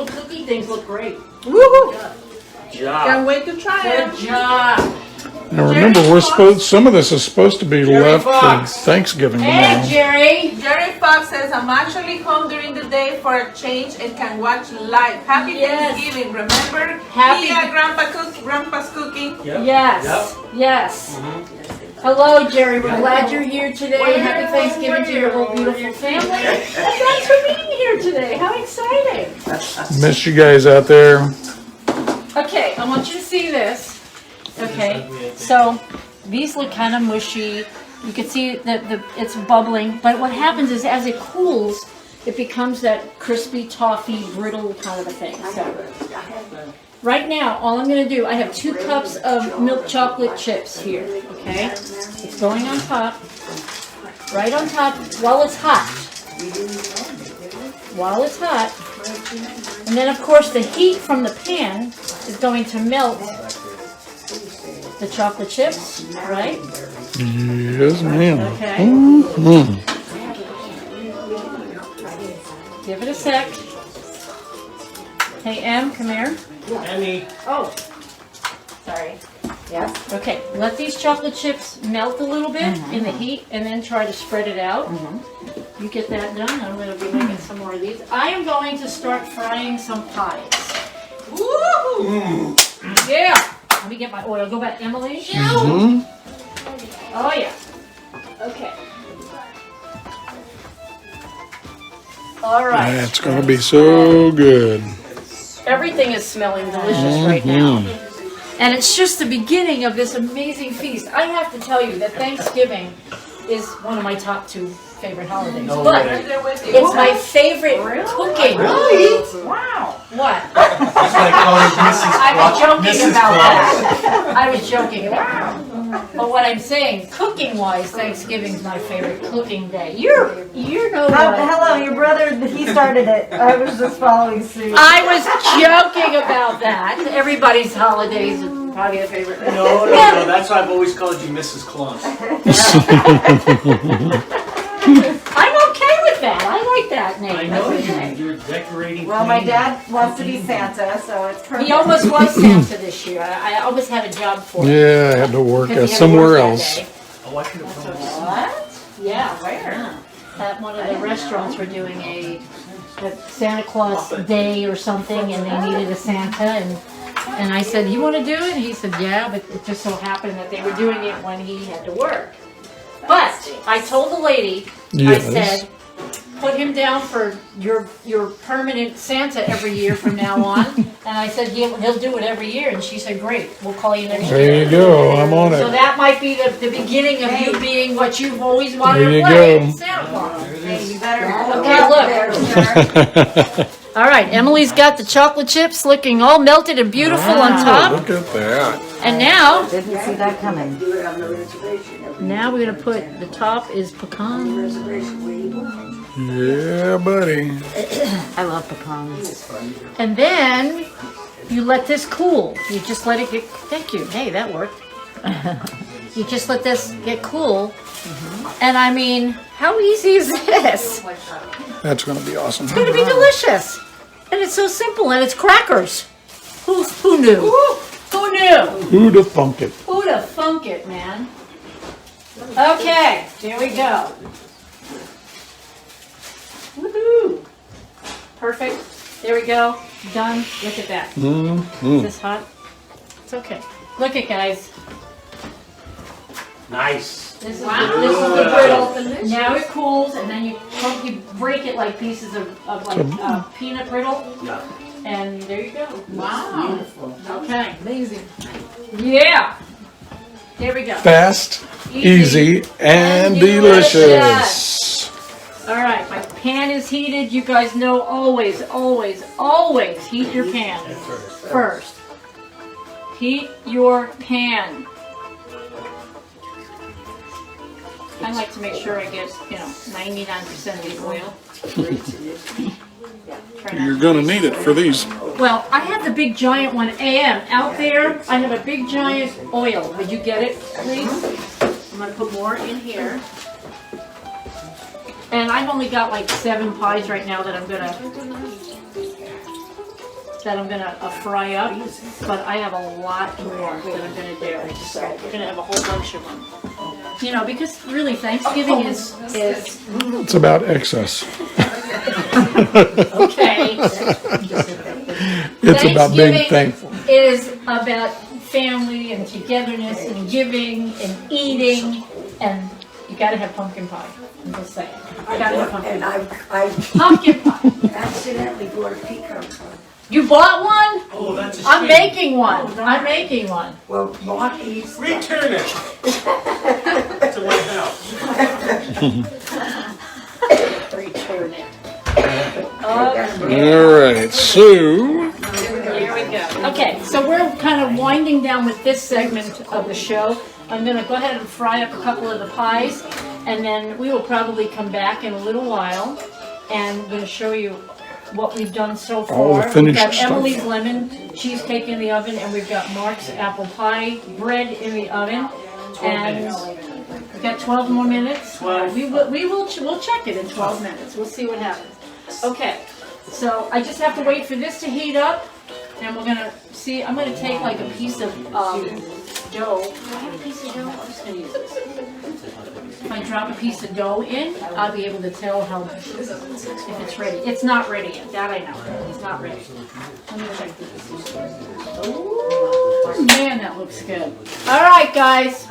cookie things look great. Woohoo! Job. Can't wait to try Good it. job. Now remember, some of this is supposed to be left for Thanksgiving Hey tomorrow. Jerry. Jerry Fox says, I'm actually home during the day for a change and can watch live. Happy Yes. Thanksgiving, remember? Happy- Yeah, Grandpa's cooking. Yep. Yes. Yep. Yes. Hello, Jerry. We're glad you're here today. Happy Thanksgiving to your whole beautiful family. And thanks for being here today. How exciting. Miss you guys out there. Okay, I want you to see this. Okay, so these look kind of mushy. You can see that it's bubbling, but what happens is as it cools, it becomes that crispy, toffee, brittle kind of a thing. So right now, all I'm going to do, I have 2 cups of milk chocolate chips here. Okay, it's going on top, right on top while it's hot. While it's hot, and then of course the heat from the pan is going to melt the chocolate chips, right? Yes, ma'am. Okay. Mm. Give it a sec. Hey, Em, come here. Emmy. Oh, sorry. Yes. Okay, let these chocolate chips melt a little bit in the heat, and then try to spread it out. You get that done. I'm going to be making some more of these. I am going to start frying some pies. Woohoo! Yeah. Let me get my oil. Go back, Emily. Mhm. Oh yeah. Okay. All right. That's gonna be so good. Everything is smelling delicious right now. And it's just the beginning of this amazing feast. I have to tell you that Thanksgiving is one of my top 2 favorite holidays. No But way. it's my favorite cooking. Really? Wow. What? It's like calling Mrs. I was joking Mrs. about Claus. that. I was joking about that. But what I'm saying, cooking-wise, Thanksgiving's my favorite cooking day. You know what? Hello, your brother, he's started it. I was just following suit. I was joking about that. Everybody's holidays are probably a favorite. No, that's why I've always called you Mrs. Claus. I'm okay with that. I like that name. I know you're decorating. Well, my things. dad wants to be Santa, so it's perfect. He almost was Santa this year. I almost had a job for him. Yeah, I had to work 'Cause he had to somewhere work that else. day. Oh, I should have promised. What? Yeah, where? At one of the restaurants, we're doing a Santa Claus Day or something, and they needed a Santa, and I said, "You want to do it?" And he said, "Yeah," but it just so happened that they were doing it when he had to work. But I told the lady, Yes. I said, "Put him down for your permanent Santa every year from now on." And I said, "He'll do it every year." And she said, "Great, we'll call you next year." There you go. I'm on So it. that might be the beginning of you being what you've always wanted There to you play, go. Santa Claus. Hey, you better Okay, look. All right, Emily's got the chocolate chips looking all melted and beautiful on top. Look at that. And now Didn't see that coming. Do it on the reservation. we're gonna put, the top is pecan. Reservation where you want. Yeah, buddy. I love pecans. And then you let this cool. You just let it get, thank you, hey, that worked. You just let this get cool. And I mean, how easy is this? That's gonna be awesome. It's gonna be delicious. And it's so simple, and it's crackers. Who knew? Who knew? Who'd have thunk it? Who'd have thunk it, man? Okay, there we go. Woohoo! Perfect. There we go. Done. Look at that. Is this hot? It's okay. Look at guys. Nice. This is the brittle. Now it cools, and then you break it like pieces of like peanut brittle. Yeah. And there you go. Wow. Beautiful. Okay. Amazing. Yeah. There we go. Fast, easy, and delicious. All right, my pan is heated. You guys know always, always, always heat your pan first. Heat your pan. I like to make sure I get, 99% of the oil. Try not You're to gonna waste need it oil. for these. Well, I have the big giant one, AM. Out there, I have a big giant oil. Would you get it, please? I'm gonna put more in here. And I've only got like 7 pies right now that I'm gonna fry up, but I have a lot more that I'm gonna do. So we're gonna have a whole bunch of them. Because really Thanksgiving is It's about excess. okay. It's about being thankful. Is about family and togetherness and giving and eating, and you gotta have pumpkin pie. I'm just saying. You gotta have pumpkin And pie. I Pumpkin pie. accidentally bought a pecan pie. You bought one? Oh, that's a shame. I'm making one. I'm making one. Well, Mark eats. Return it to my house. Return it. All right, so Here we go. Okay, so we're kind of winding down with this segment of the show. I'm gonna go ahead and fry up a couple of the pies, and then we will probably come back in a little while, and I'm gonna show you what we've done so far. All the We've finished got stuff. Emily's lemon cheesecake in the oven, and we've got Mark's apple pie bread in the oven, and we've got 12 more minutes. 12. We'll check it in 12 minutes. We'll see what happens. Okay, so I just have to wait for this to heat up, and we're gonna see. I'm gonna take like a piece of dough. Do I have a piece of dough? I'm just gonna use this. If I drop a piece of dough in, I'll be able to tell if it's ready. It's not ready yet. That I know. It's not ready. Let me check this. Oh man, that looks good. All right, guys.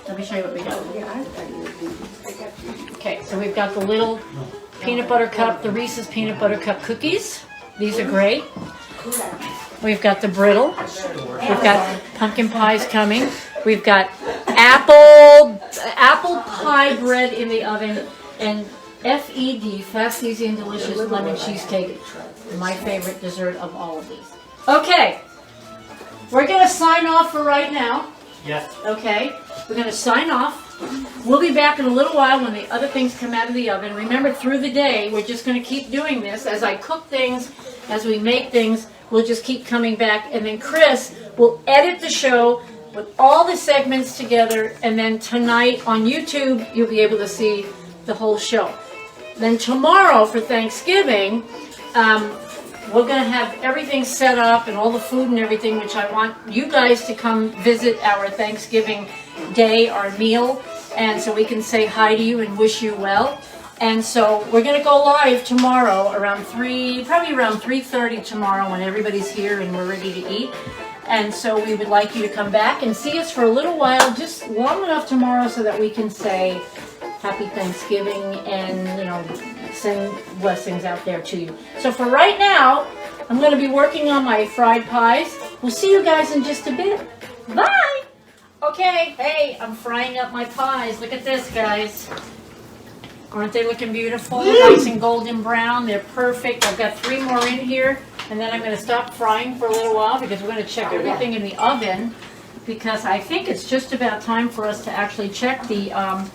Let me show you what we got. Okay, so we've got the little peanut butter cup, the Reese's peanut butter cup cookies. These are great. We've got the brittle. We've got pumpkin pies coming. We've got apple pie bread in the oven, and FED, Fast, Easy, and Delicious Lemon Cheesecake, my favorite dessert of all of these. Okay, we're gonna sign off for right now. Yeah. Okay, we're gonna sign off. We'll be back in a little while when the other things come out of the oven. Remember, through the day, we're just going to keep doing this. As I cook things, as we make things, we'll just keep coming back. And then Chris will edit the show with all the segments together. And then tonight on YouTube, you'll be able to see the whole show. Then tomorrow for Thanksgiving, we're going to have everything set up and all the food and everything, which I want you guys to come visit our Thanksgiving day, our meal, and so we can say hi to you and wish you well. And so we're going to go live tomorrow around 3:30 tomorrow when everybody's here and we're ready to eat. And so we would like you to come back and see us for a little while, just long enough tomorrow so that we can say Happy Thanksgiving and, you know, send blessings out there to you. So for right now, I'm going to be working on my fried pies. We'll see you guys in just a bit. Bye! Okay, hey, I'm frying up my pies. Look at this, guys. Aren't they looking beautiful? Nice and golden brown. They're perfect. I've got 3 more in here, and then I'm going to stop frying for a little while because we're going to check everything in the oven, because I think it's just about time for us to actually check the, I'm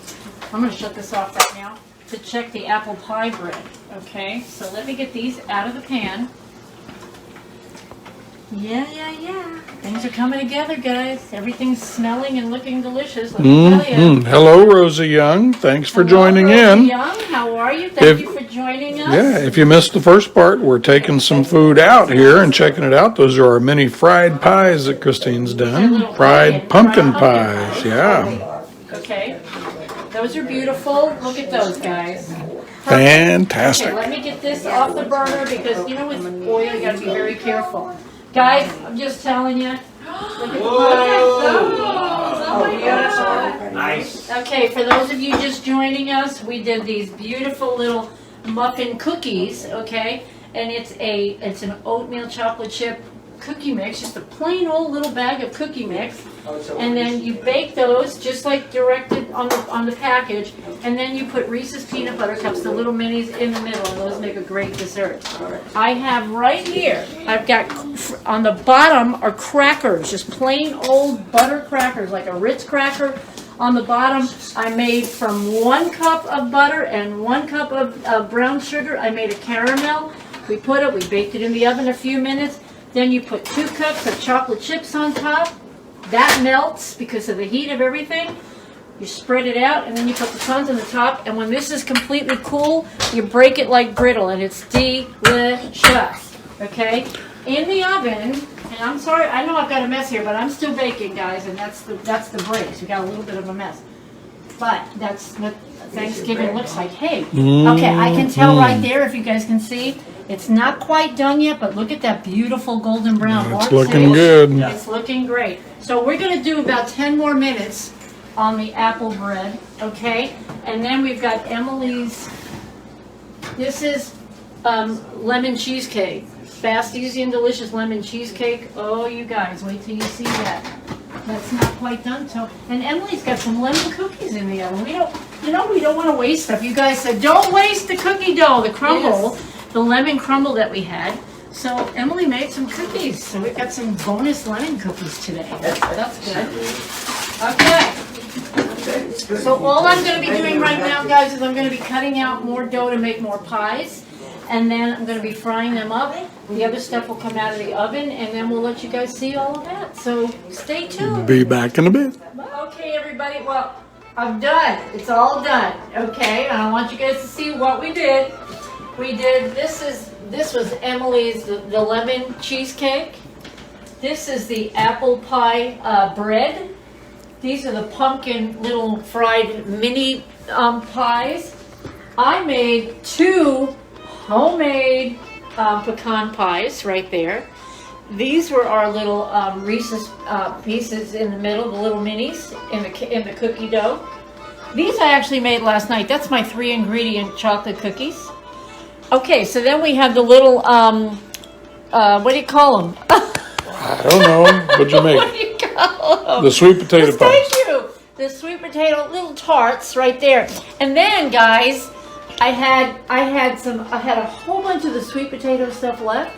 going to shut this off right now, to check the apple pie bread. Okay, so let me get these out of the pan. Yeah. Things are coming together, guys. Everything's smelling and looking delicious. Let me tell you. Hello, Rosie Young. Thanks for joining Rosie in. Young, how are you? Thank you for joining us. Yeah, if you missed the first part, we're taking some food out here and checking it out. Those are our mini fried pies that Christine's done. Fried pumpkin pies, yeah. Okay. Those are beautiful. Look at those, guys. Fantastic. Okay, let me get this off the burner because, you know, with oil, you gotta be very careful. Guys, I'm just telling you. Look at the pies. Nice. Okay, for those of you just joining us, we did these beautiful little muffin cookies, okay? And it's an oatmeal chocolate chip cookie mix, just a plain old little bag of cookie mix. And then you bake those just like directed on the package, and then you put Reese's peanut butter cups, the little minis, in the middle, and those make a great dessert. I have right here, I've got on the bottom are crackers, just plain old butter crackers, like a Ritz cracker. On the bottom, I made from 1 cup of butter and 1 cup of brown sugar, I made a caramel. We baked it in the oven a few minutes. Then you put 2 cups of chocolate chips on top. That melts because of the heat of everything. You spread it out, and then you put the tons on the top. And when this is completely cool, you break it like brittle, and it's delicious. Okay? In the oven, and I'm sorry, I know I've got a mess here, but I'm still baking, guys, and that's the breaks. We got a little bit of a mess. But that's what Thanksgiving looks like. Hey, okay, I can tell right there, if you guys can see, it's not quite done yet, but look at that beautiful golden brown. It's looking good. It's looking great. So we're going to do about 10 more minutes on the apple bread, okay? And then we've got Emily's, this is lemon cheesecake. Fast, easy, and delicious lemon cheesecake. Oh, you guys, wait till you see that. That's not quite done. So, and Emily's got some lemon cookies in the oven. We don't want to waste stuff. You guys said, don't waste the cookie dough, the crumble. Yes. The lemon crumble that we had. So Emily made some cookies. So we've got some bonus lemon cookies today. That's good. Okay. So all I'm going to be doing right now, guys, is I'm going to be cutting out more dough to make more pies. And then I'm going to be frying them up. The other stuff will come out of the oven, and then we'll let you guys see all of that. So stay tuned. Be back in a bit. Okay, everybody. Well, I'm done. It's all done. Okay, and I want you guys to see what we did. This was Emily's, the lemon cheesecake. This is the apple pie bread. These are the pumpkin little fried mini pies. I made 2 homemade pecan pies right there. These were our little Reese's pieces in the middle, the little minis in the cookie dough. These I actually made last night. That's my 3-ingredient chocolate cookies. Okay, so then we have the little, what do you call them? I don't know. What'd you make? What do you call them? The sweet potato pies. Thank you. The sweet potato little tarts right there. And then, guys, I had a whole bunch of the sweet potato stuff left.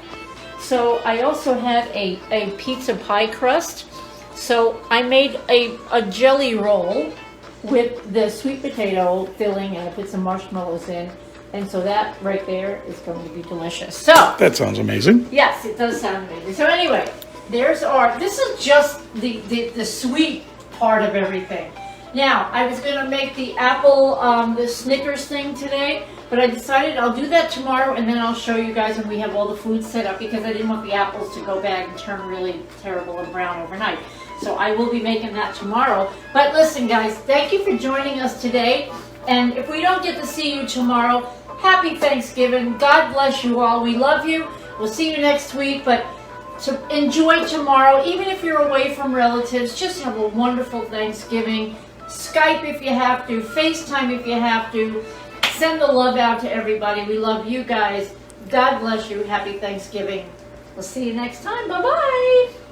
So I also had a pizza pie crust. So I made a jelly roll with the sweet potato filling, and I put some marshmallows in. And so that right there is going to be delicious. So, That sounds amazing. yes, it does sound amazing. So anyway, this is just the sweet part of everything. Now, I was going to make the apple, the Snickers thing today, but I decided I'll do that tomorrow, and then I'll show you guys when we have all the food set up, because I didn't want the apples to go bad and turn really terrible and brown overnight. So I will be making that tomorrow. But listen, guys, thank you for joining us today. And if we don't get to see you tomorrow, happy Thanksgiving. God bless you all. We love you. We'll see you next week. But to enjoy tomorrow, even if you're away from relatives, just have a wonderful Thanksgiving. Skype if you have to. FaceTime if you have to. Send the love out to everybody. We love you guys. God bless you. Happy Thanksgiving. We'll see you next time. Bye-bye.